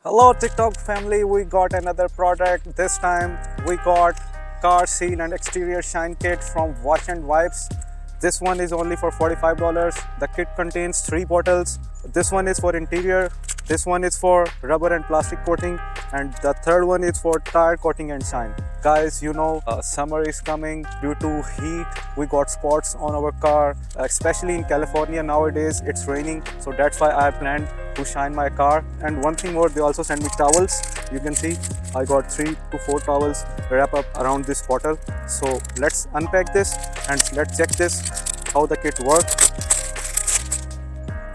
Hello TikTok family, we got another product. This time we got car seal and exterior shine kit from Wash and Wipes. This one is only for $45. The kit contains 3 bottles. This one is for interior, this one is for rubber and plastic coating, and the third one is for tire coating and shine. Guys, you know summer is coming. Due to heat we got spots on our car, especially in California nowadays it's raining, so that's why I planned to shine my car. And one thing more, they also sent me towels. You can see I got 3 to 4 towels wrap up around this bottle. So let's unpack this and let's check this how the kit works.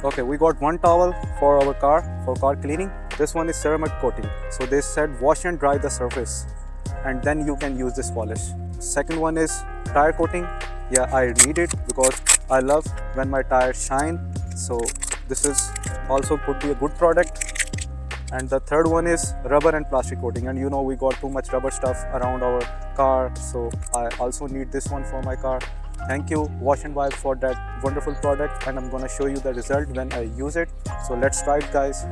Okay, we got one towel for our car for car cleaning. This one is ceramic coating, so they said wash and dry the surface and then you can use this polish. Second one is tire coating. Yeah, I need it because I love when my tires shine, so this is also could be a good product. And the third one is rubber and plastic coating, and you know we got too much rubber stuff around our car, so I also need this one for my car. Thank you Wash and Wipe for that wonderful product, and I'm gonna show you the result when I use it. So let's try it, guys.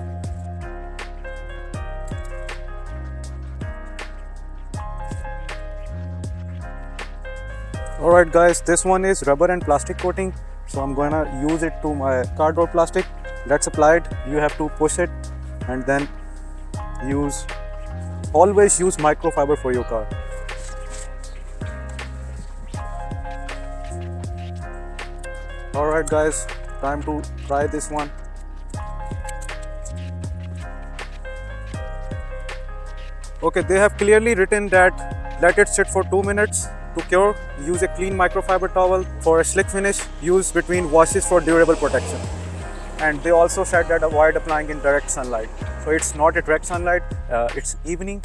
Alright guys, this one is rubber and plastic coating, so I'm gonna use it to my car door plastic. Let's apply it. You have to push it and then always use microfiber for your car. Alright guys, time to try this one. Okay, they have clearly written that let it sit for 2 minutes to cure. Use a clean microfiber towel for a slick finish. Use between washes for durable protection. And they also said that avoid applying in direct sunlight. So it's not a direct sunlight, it's evening,